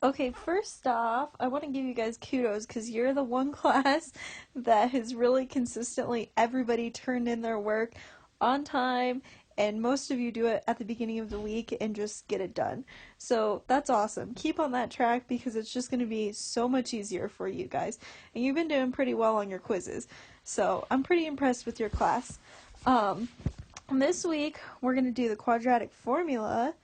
Okay, first off, I want to give you guys kudos because you're the one class that has really consistently everybody turned in their work on time, and most of you do it at the beginning of the week and just get it done. So that's awesome. Keep on that track because it's just going to be so much easier for you guys. And you've been doing pretty well on your quizzes. So I'm pretty impressed with your class. Um, this week, we're going to do the quadratic formula.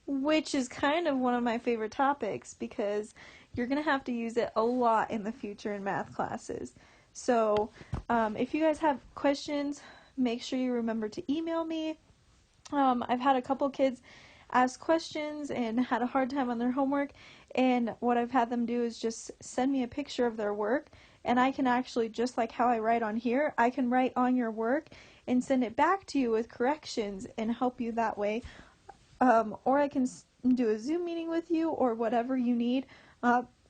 Which is kind of one of my favorite topics because you're going to have to use it a lot in the future in math classes. So if you guys have questions, make sure you remember to email me. I've had a couple kids ask questions and had a hard time on their homework, and what I've had them do is just send me a picture of their work, and I can actually, just like how I write on here, I can write on your work and send it back to you with corrections and help you that way. Or I can do a Zoom meeting with you or whatever you need.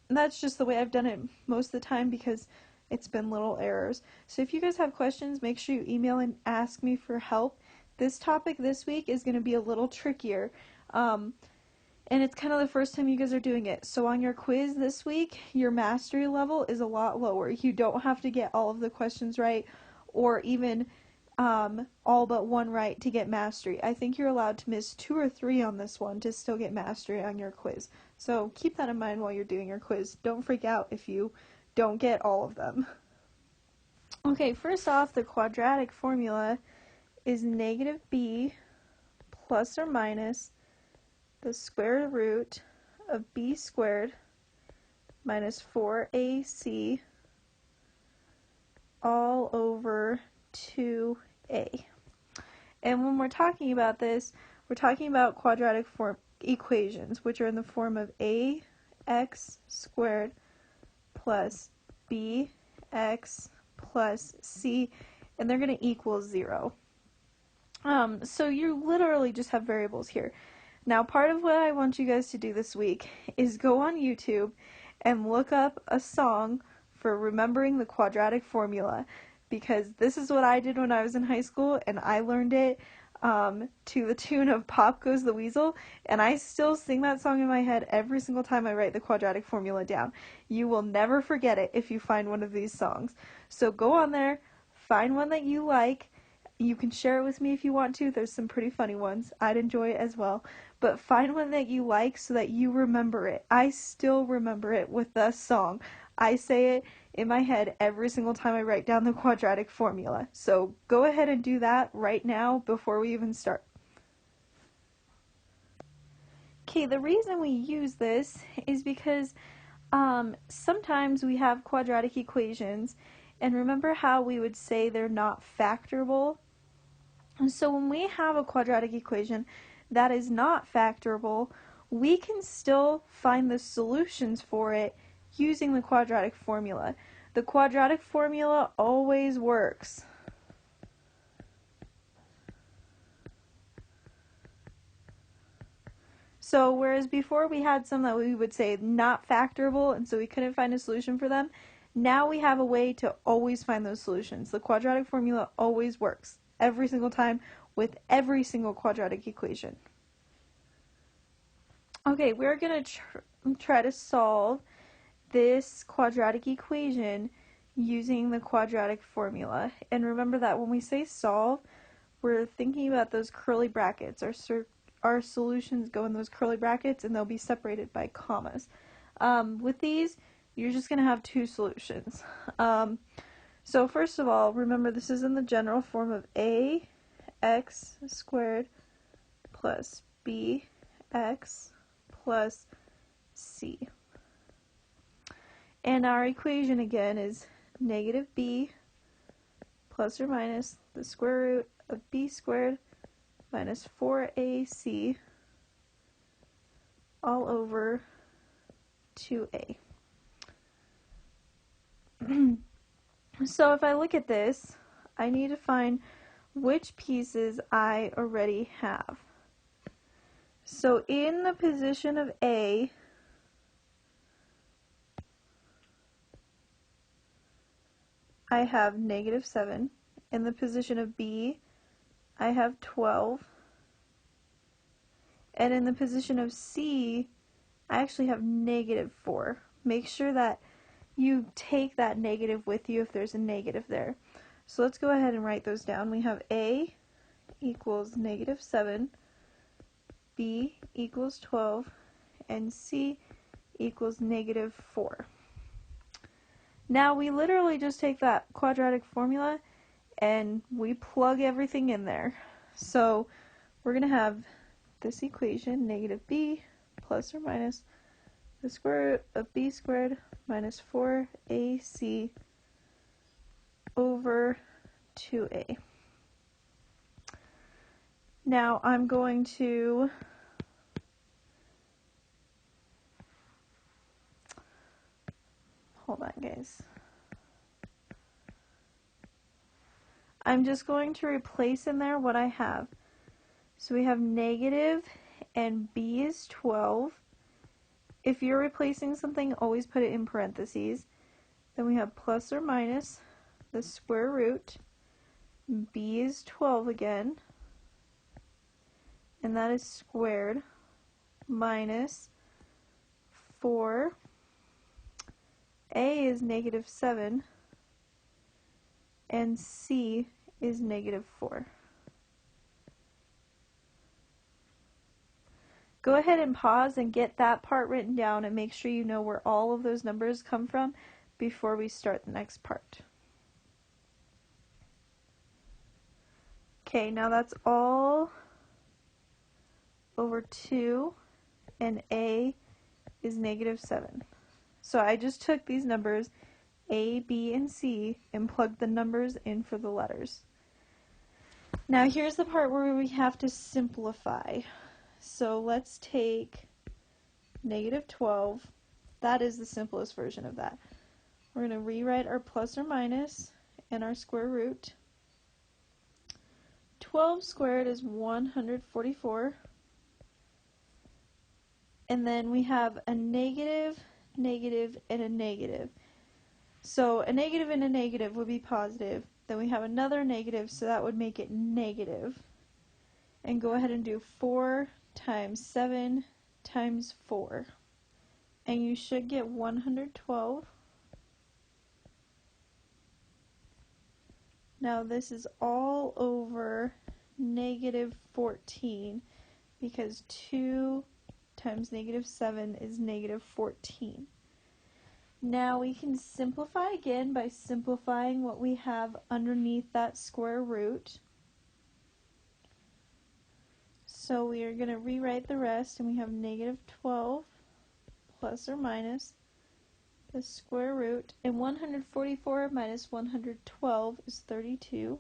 That's just the way I've done it most of the time because it's been little errors. So if you guys have questions, make sure you email and ask me for help. This topic this week is going to be a little trickier. And it's kind of the first time you guys are doing it. So on your quiz this week, your mastery level is a lot lower. You don't have to get all of the questions right or even all but one right to get mastery. I think you're allowed to miss 2 or 3 on this one to still get mastery on your quiz. So keep that in mind while you're doing your quiz. Don't freak out if you don't get all of them. Okay, first off, the quadratic formula is negative b plus or minus the square root of b squared minus 4ac all over 2a. And when we're talking about this, we're talking about quadratic form equations, which are in the form of ax squared plus bx plus c, and they're going to equal 0. So you literally just have variables here. Now, part of what I want you guys to do this week is go on YouTube and look up a song for remembering the quadratic formula, because this is what I did when I was in high school, and I learned it to the tune of Pop Goes the Weasel, and I still sing that song in my head every single time I write the quadratic formula down. You will never forget it if you find one of these songs. So go on there, find one that you like. You can share it with me if you want to. There's some pretty funny ones. I'd enjoy it as well. But find one that you like so that you remember it. I still remember it with the song. I say it in my head every single time I write down the quadratic formula. So go ahead and do that right now before we even start. Okay, the reason we use this is because sometimes we have quadratic equations, and remember how we would say they're not factorable? And so when we have a quadratic equation that is not factorable, we can still find the solutions for it using the quadratic formula. The quadratic formula always works. So whereas before we had some that we would say not factorable, and so we couldn't find a solution for them, now we have a way to always find those solutions. The quadratic formula always works every single time with every single quadratic equation. Okay, we're going to try to solve this quadratic equation using the quadratic formula. And remember that when we say solve, we're thinking about those curly brackets. Our solutions go in those curly brackets, and they'll be separated by commas. With these, you're just going to have 2 solutions. So first of all, remember this is in the general form of ax squared plus bx plus c. And our equation again is negative b plus or minus the square root of b squared minus 4ac all over 2a. So if I look at this, I need to find which pieces I already have. So in the position of A, I have negative 7. In the position of B, I have 12. And in the position of C, I actually have -4. Make sure that you take that negative with you if there's a negative there. So let's go ahead and write those down. We have A equals -7, B equals 12, and C equals -4. Now we literally just take that quadratic formula and we plug everything in there. So we're going to have this equation, -b plus or minus the square root of b squared minus 4ac over 2a. Now I'm going to hold on, guys. I'm just going to replace in there what I have. So we have negative and b is 12. If you're replacing something, always put it in parentheses. Then we have plus or minus the square root. B is 12 again. And that is squared minus 4. A is -7. And C is -4. Go ahead and pause and get that part written down and make sure you know where all of those numbers come from before we start the next part. Okay, now that's all over 2, and A is -7. So I just took these numbers, A, B, and C, and plugged the numbers in for the letters. Now here's the part where we have to simplify. So let's take -12. That is the simplest version of that. We're going to rewrite our plus or minus and our square root. 12 squared is 144. And then we have a negative, negative, and a negative. So a negative and a negative would be positive. Then we have another negative, so that would make it negative. And go ahead and do 4 times 7 times 4. And you should get 112. Now this is all over -14 because 2 times -7 is -14. Now we can simplify again by simplifying what we have underneath that square root. So we are going to rewrite the rest, and we have -12 plus or minus the square root, and 144 minus 112 is 32.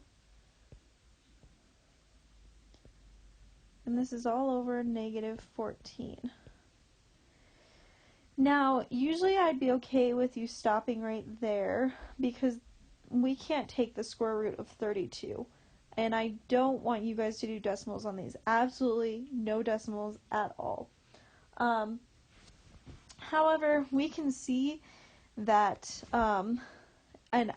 And this is all over -14. Now, usually I'd be okay with you stopping right there because we can't take the square root of 32. And I don't want you guys to do decimals on these. Absolutely no decimals at all. However, we can see that, and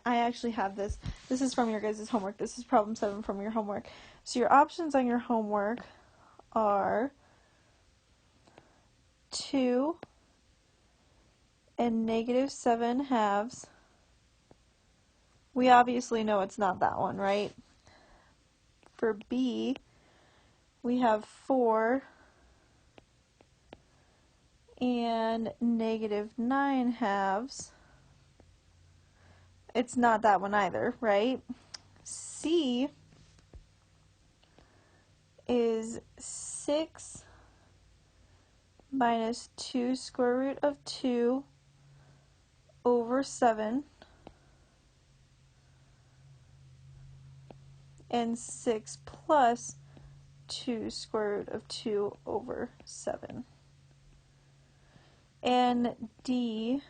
I actually have this. This is from your guys' homework. This is problem 7 from your homework. So your options on your homework are 2 and -7/2. We obviously know it's not that one, right? For B, we have 4 and -9/2. It's not that one either, right? C is 6 minus 2 square root of 2 over 7. And 6 plus 2 square root of 2 over 7. And D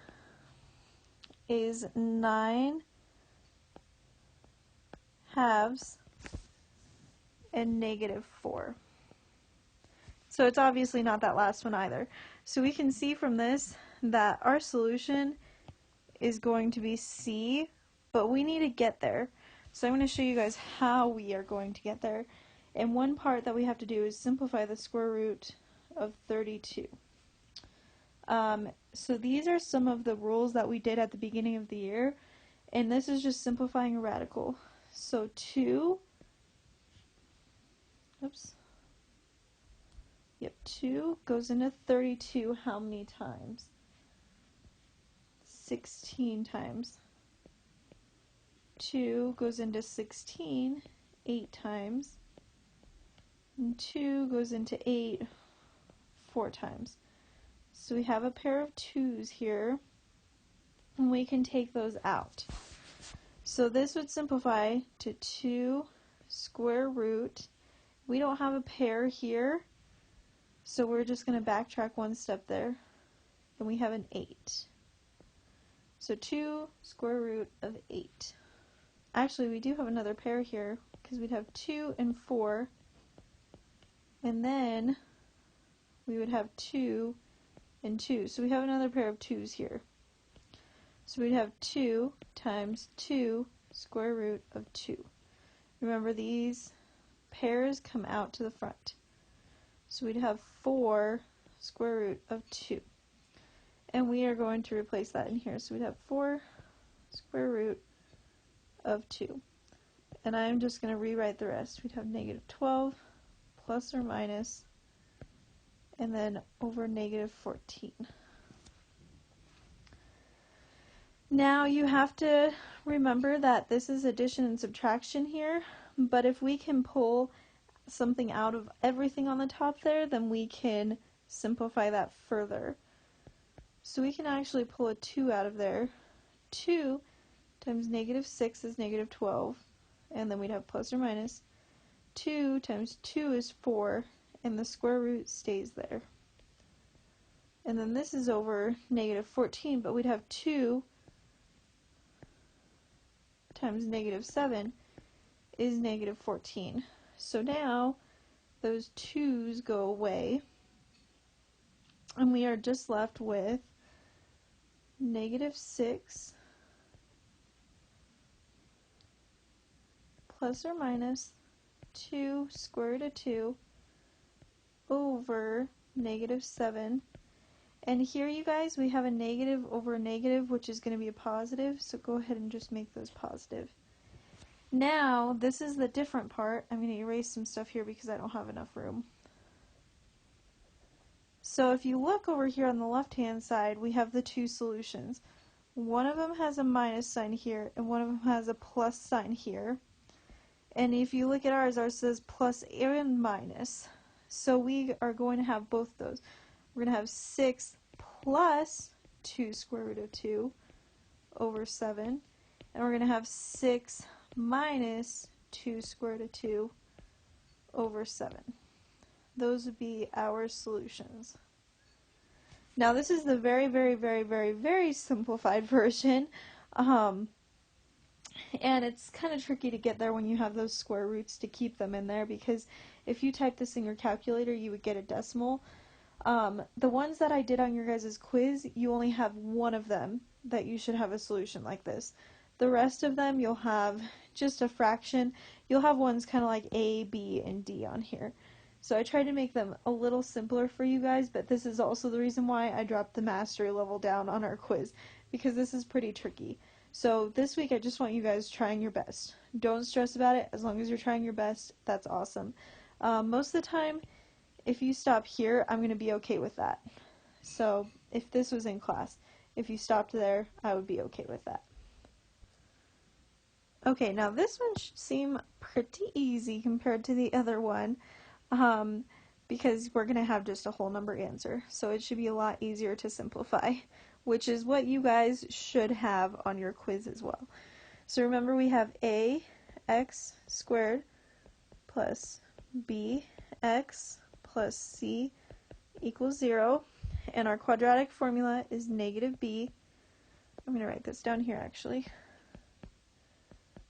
is 9/2 and -4. So it's obviously not that last one either. So we can see from this that our solution is going to be C, but we need to get there. So I'm going to show you guys how we are going to get there. And one part that we have to do is simplify the square root of 32. So these are some of the rules that we did at the beginning of the year, and this is just simplifying a radical. So 2 goes into 32 how many times? 16 times. 2 goes into 16 8 times. And 2 goes into 8 4 times. So we have a pair of 2's here, and we can take those out. So this would simplify to 2 square root. We don't have a pair here, so we're just going to backtrack one step there, and we have an 8. So 2 square root of 8. Actually, we do have another pair here, because we'd have 2 and 4, and then we would have 2 and 2. So we have another pair of 2's here. So we'd have 2 times 2 square root of 2. Remember, these pairs come out to the front. So we'd have 4 square root of 2. And we are going to replace that in here. So we'd have 4 square root of 2. And I'm just going to rewrite the rest. We'd have negative 12 plus or minus, and then over negative 14. Now you have to remember that this is addition and subtraction here, but if we can pull something out of everything on the top there, then we can simplify that further. So we can actually pull a 2 out of there. 2 times negative 6 is negative 12, and then we'd have plus or minus. 2 times 2 is 4, and the square root stays there. And then this is over negative 14, but we'd have 2 times negative 7 is negative 14. So now those 2's go away, and we are just left with negative 6 plus or minus 2 square root of 2 over negative 7. And here, you guys, we have a negative over a negative, which is going to be a positive, so go ahead and just make those positive. Now, this is the different part. I'm going to erase some stuff here because I don't have enough room. So if you look over here on the left-hand side, we have the two solutions. One of them has a minus sign here, and one of them has a plus sign here. And if you look at ours says plus and minus. So we are going to have both those. We're going to have 6 plus 2 square root of 2 over 7. And we're going to have 6 minus 2 square root of 2 over 7. Those would be our solutions. Now this is the very, very, very, very, very simplified version. And it's kind of tricky to get there when you have those square roots to keep them in there, because if you type this in your calculator, you would get a decimal. The ones that I did on your guys' quiz, you only have one of them that you should have a solution like this. The rest of them, you'll have just a fraction. You'll have ones kind of like A, B, and D on here. So I tried to make them a little simpler for you guys, but this is also the reason why I dropped the mastery level down on our quiz, because this is pretty tricky. So this week I just want you guys trying your best. Don't stress about it. As long as you're trying your best, that's awesome. Most of the time, if you stop here, I'm going to be okay with that. So if this was in class, if you stopped there, I would be okay with that. Okay, now this one should seem pretty easy compared to the other one, because we're going to have just a whole number answer. So it should be a lot easier to simplify, which is what you guys should have on your quiz as well. So remember, we have ax squared plus bx plus c equals 0, and our quadratic formula is negative b. I'm going to write this down here actually.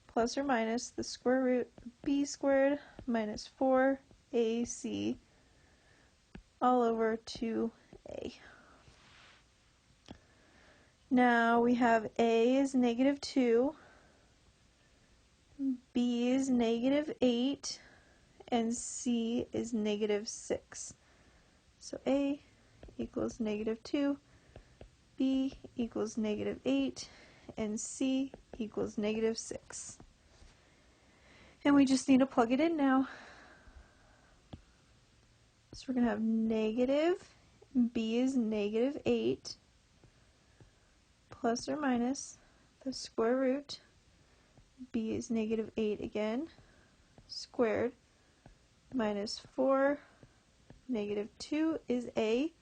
Plus or minus the square root of b squared minus 4ac all over 2a. Now we have a is negative 2, b is negative 8, and C is negative 6. So A equals negative 2, B equals negative 8, and C equals negative 6. And we just need to plug it in now. So we're going to have negative, B is negative 8, plus or minus the square root, B is negative 8 again, squared, minus 4, negative 2 is A,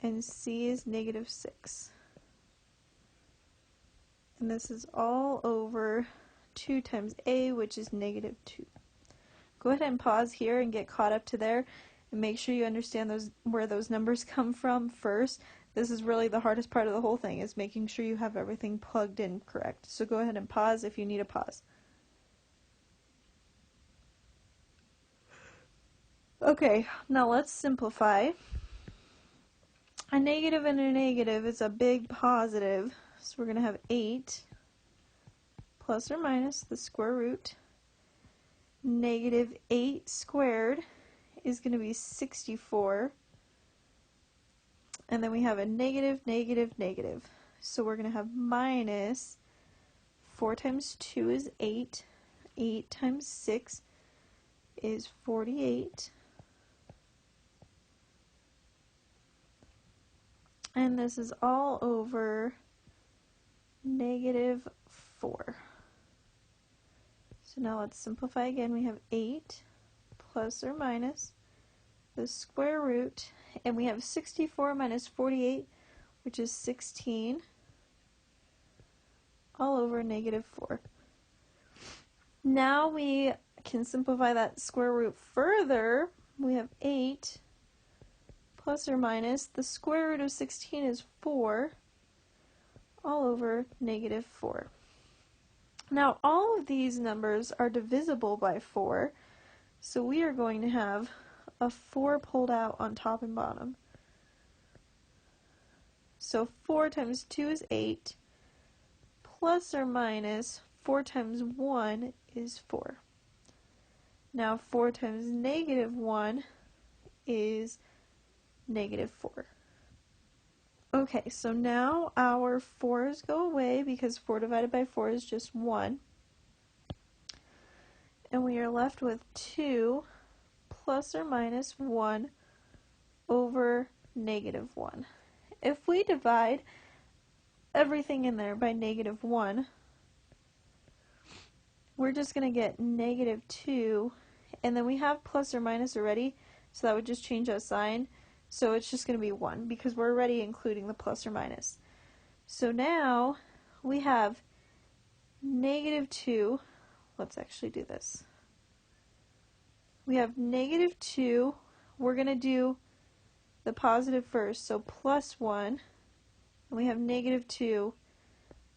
and C is negative 6. And this is all over 2 times A, which is negative 2. Go ahead and pause here and get caught up to there, and make sure you understand where those numbers come from first. This is really the hardest part of the whole thing, is making sure you have everything plugged in correct. So go ahead and pause if you need a pause. Okay, now let's simplify. A negative and a negative is a big positive, so we're going to have 8 plus or minus the square root. Negative 8 squared is going to be 64. And then we have a negative, negative, negative. So we're going to have minus 4 times 2 is 8. 8 times 6 is 48. And this is all over negative 4. So now let's simplify again. We have 8 plus or minus the square root, and we have 64 minus 48, which is 16, all over negative 4. Now we can simplify that square root further. We have 8 plus or minus the square root of 16 is 4, all over negative 4. Now all of these numbers are divisible by 4, so we are going to have a 4 pulled out on top and bottom. So 4 times 2 is 8, plus or minus 4 times 1 is 4. Now 4 times negative 1 is negative 4. Okay, so now our 4's go away because 4 divided by 4 is just 1. And we are left with 2 plus or minus 1 over negative 1. If we divide everything in there by negative 1, we're just going to get negative 2, and then we have plus or minus already, so that would just change that sign. So it's just going to be 1 because we're already including the plus or minus. So now we have negative 2. Let's actually do this. We have negative 2. We're going to do the positive first, so plus 1. And we have negative 2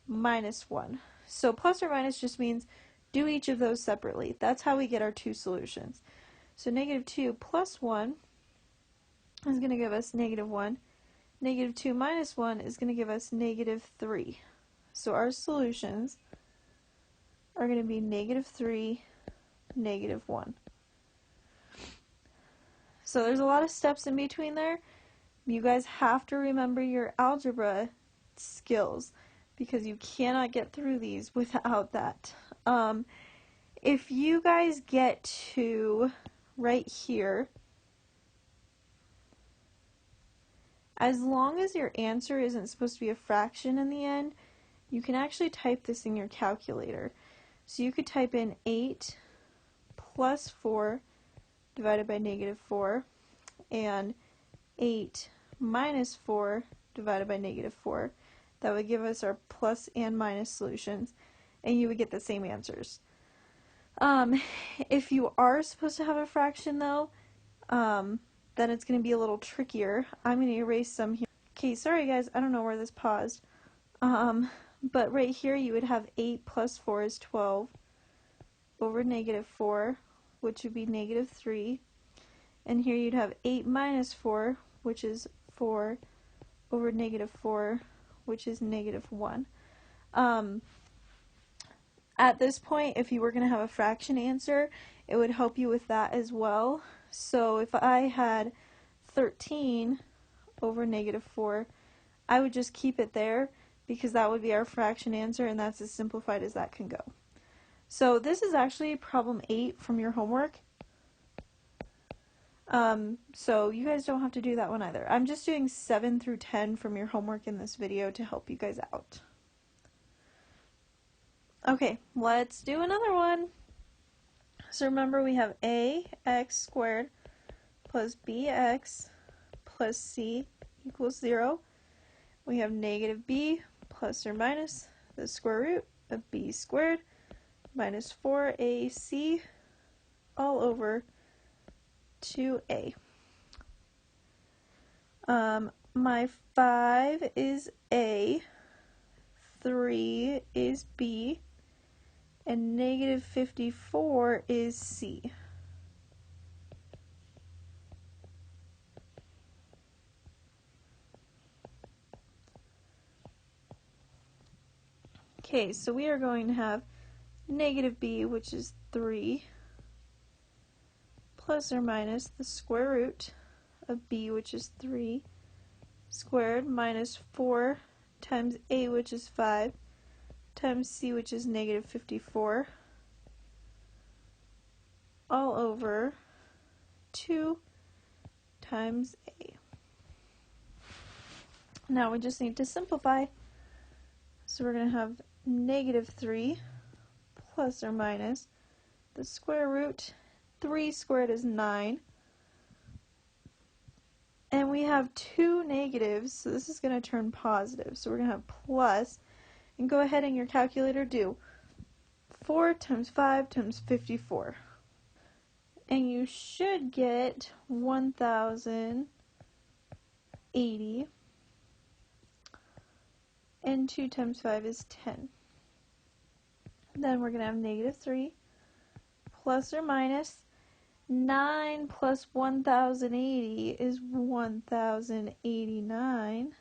minus 1. So plus or minus just means do each of those separately. That's how we get our two solutions. So negative 2 plus 1 is going to give us negative 1. Negative 2 minus 1 is going to give us negative 3. So our solutions are going to be negative 3, negative 1. So there's a lot of steps in between there. You guys have to remember your algebra skills because you cannot get through these without that. If you guys get to right here, as long as your answer isn't supposed to be a fraction in the end, you can actually type this in your calculator. So you could type in 8 plus 4 divided by negative 4, and 8 minus 4 divided by negative 4. That would give us our plus and minus solutions, and you would get the same answers. If you are supposed to have a fraction, though, then it's going to be a little trickier. I'm going to erase some here. Okay, sorry guys, I don't know where this paused. But right here you would have 8 plus 4 is 12 over negative 4, which would be negative 3. And here you'd have 8 minus 4, which is 4, over negative 4, which is negative 1. At this point, if you were going to have a fraction answer, it would help you with that as well. So if I had 13 over negative 4, I would just keep it there because that would be our fraction answer, and that's as simplified as that can go. So this is actually problem 8 from your homework. So you guys don't have to do that one either. I'm just doing 7 through 10 from your homework in this video to help you guys out. Okay, let's do another one. So remember, we have ax squared plus bx plus c equals 0. We have negative b plus or minus the square root of b squared minus 4ac all over 2a. My 5 is a, 3 is b, and negative 54 is c. Okay, so we are going to have negative b, which is 3, plus or minus the square root of b, which is 3, squared, minus 4 times a, which is 5, times c, which is negative 54, all over 2 times a. Now we just need to simplify. So we're going to have negative 3 plus or minus the square root. 3 squared is 9. And we have 2 negatives, so this is going to turn positive. So we're going to have plus, and go ahead and your calculator do 4 times 5 times 54. And you should get 1080. And 2 times 5 is 10. Then we're going to have negative 3 plus or minus 9 plus 1080 is 1089.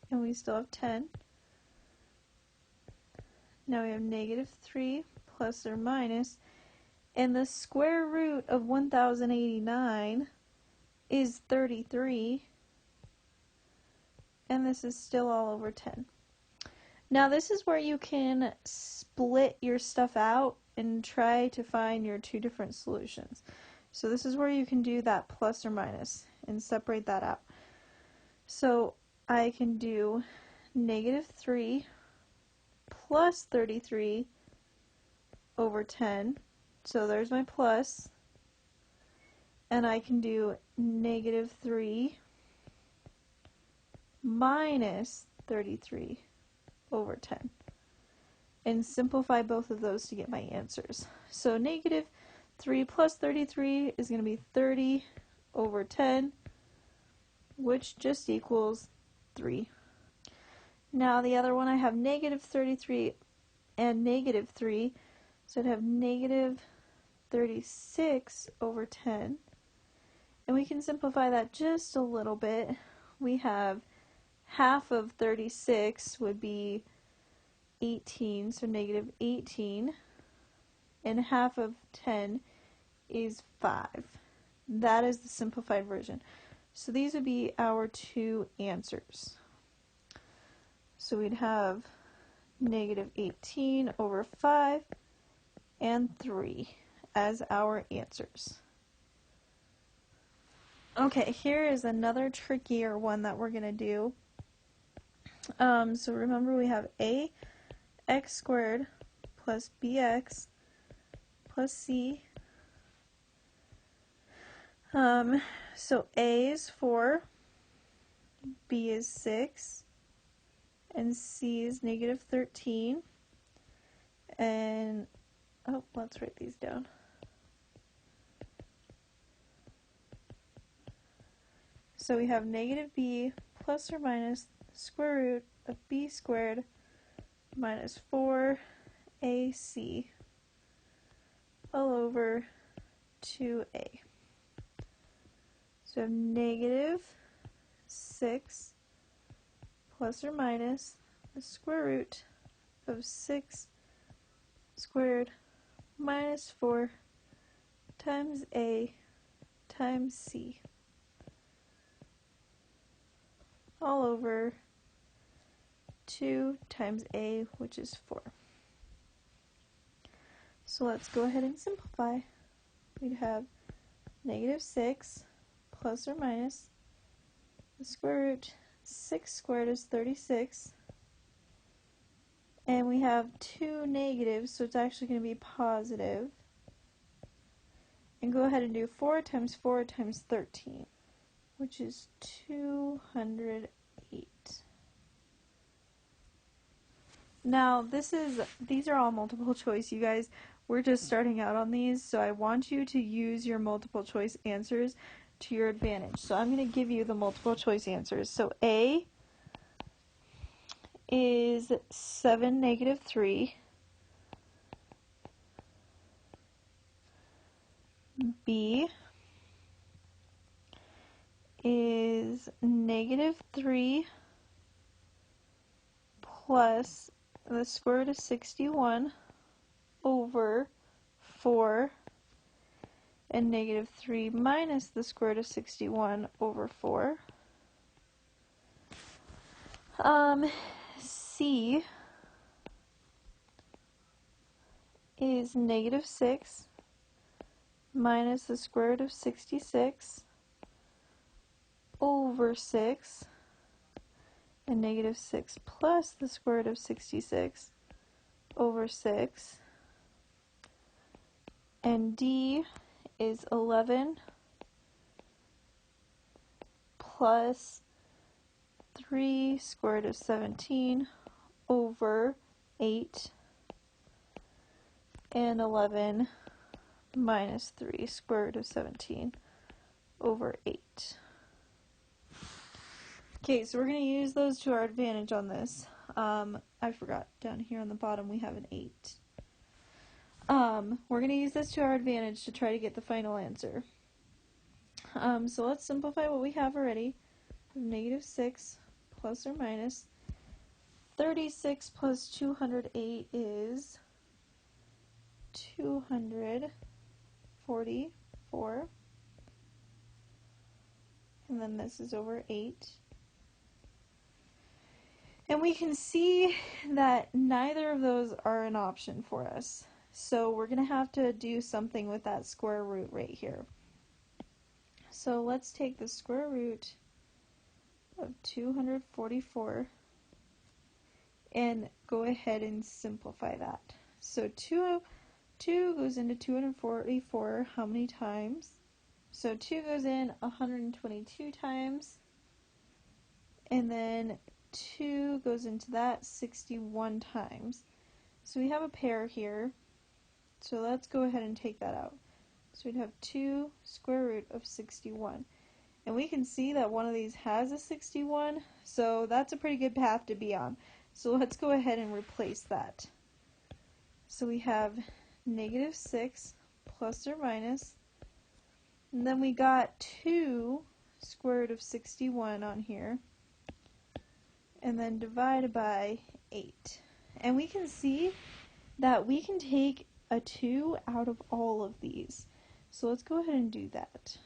And we still have 10. Now we have negative 3 plus or minus, and the square root of 1089 is 33, and this is still all over 10. Now this is where you can split your stuff out and try to find your two different solutions. So this is where you can do that plus or minus and separate that out. So I can do negative 3 plus 33 over 10. So there's my plus. And I can do negative 3 minus 33 over 10. And simplify both of those to get my answers. So negative 3 plus 33 is going to be 30 over 10, which just equals 3. Now the other one, I have negative 33 and negative 3, so I'd have negative 36 over 10. And we can simplify that just a little bit. We have half of 36 would be 18, so negative 18, and half of 10 is 5. That is the simplified version. So these would be our two answers. So we'd have negative 18 over 5 and 3 as our answers. Okay, here is another trickier one that we're going to do. So remember, we have ax squared plus bx plus c. So a is 4, b is 6, and c is negative 13. And, let's write these down. So we have negative b plus or minus the square root of b squared minus 4ac all over 2a. So we have negative 6 plus or minus the square root of 6 squared minus 4 times a times c all over 2 times a, which is 4. So let's go ahead and simplify. We'd have negative 6 plus or minus the square root. 6 squared is 36. And we have 2 negatives, so it's actually going to be positive. And go ahead and do 4 times 13, which is 208. Now, these are all multiple choice, you guys. We're just starting out on these, so I want you to use your multiple choice answers to your advantage. So I'm going to give you the multiple choice answers. So A is 7, negative 3. B is negative 3 plus the square root of 61 over 4, and negative 3 minus the square root of 61 over 4. C is negative 6 minus the square root of 66 over 6, and negative 6 plus the square root of 66 over 6. And D is 11 plus 3 square root of 17 over 8, and 11 minus 3 square root of 17 over 8. Okay, so we're going to use those to our advantage on this. I forgot, down here on the bottom we have an 8. We're going to use this to our advantage to try to get the final answer. So let's simplify what we have already. Negative 6 plus or minus 36 plus 208 is 244. And then this is over 8. And we can see that neither of those are an option for us. So we're going to have to do something with that square root right here. So let's take the square root of 244 and go ahead and simplify that. So 2 goes into 244 how many times? So 2 goes in 122 times, and then 2 goes into that 61 times. So we have a pair here. So let's go ahead and take that out. So we'd have 2 square root of 61. And we can see that one of these has a 61, so that's a pretty good path to be on. So let's go ahead and replace that. So we have negative 6 plus or minus, and then we got 2 square root of 61 on here, and then divided by 8. And we can see that we can take a 2 out of all of these. So let's go ahead and do that.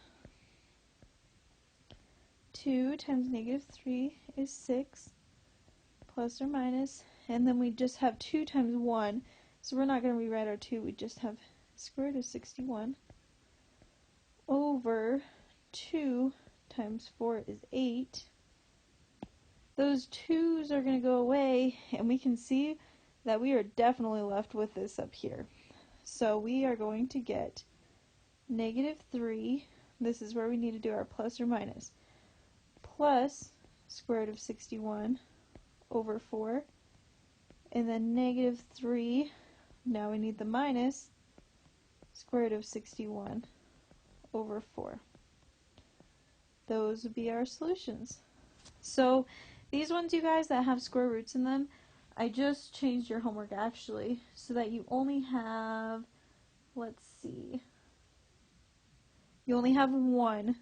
2 times negative 3 is 6, plus or minus, and then we just have 2 times 1, so we're not going to rewrite our 2, we just have square root of 61 over 2 times 4 is 8. Those 2's are going to go away, and we can see that we are definitely left with this up here. So we are going to get negative 3, this is where we need to do our plus or minus, plus square root of 61 over 4, and then negative 3, now we need the minus, square root of 61 over 4. Those would be our solutions. So these ones, you guys, that have square roots in them, I just changed your homework actually, so that you only have, let's see, you only have one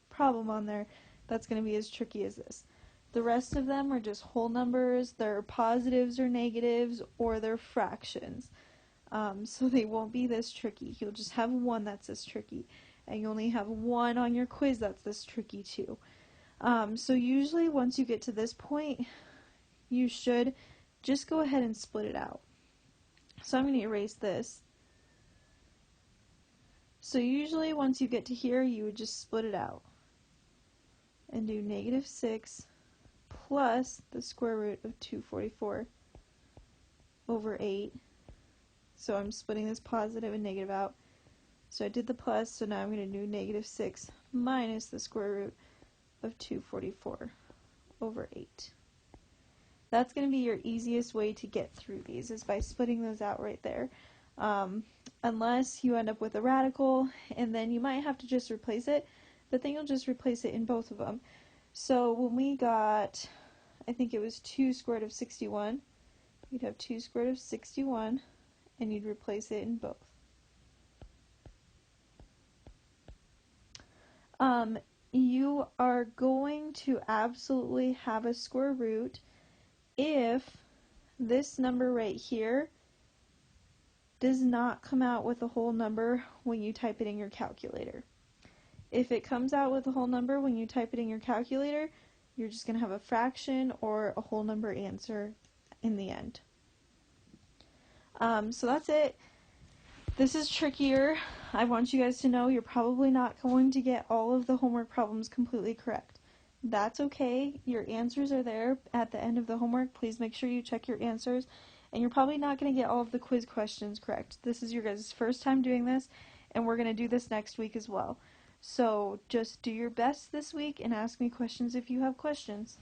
problem on there that's going to be as tricky as this. The rest of them are just whole numbers, they're positives or negatives, or they're fractions. So they won't be this tricky. You'll just have one that's this tricky, and you only have one on your quiz that's this tricky too. So usually once you get to this point, you should just go ahead and split it out. So I'm going to erase this. So usually once you get to here, you would just split it out and do -6 plus the square root of 244 over 8. So I'm splitting this positive and negative out. So I did the plus, so now I'm going to do -6 minus the square root of 244 over 8. That's going to be your easiest way to get through these, is by splitting those out right there. Unless you end up with a radical, and then you might have to just replace it, but then you'll just replace it in both of them. So when we got, I think it was 2 squared root of 61, you'd have 2 squared root of 61, and you'd replace it in both. You are going to absolutely have a square root if this number right here does not come out with a whole number when you type it in your calculator. If it comes out with a whole number when you type it in your calculator, you're just going to have a fraction or a whole number answer in the end. So that's it. This is trickier. I want you guys to know you're probably not going to get all of the homework problems completely correct. That's okay. Your answers are there at the end of the homework. Please make sure you check your answers. And you're probably not going to get all of the quiz questions correct. This is your guys' first time doing this, and we're going to do this next week as well. So just do your best this week and ask me questions if you have questions.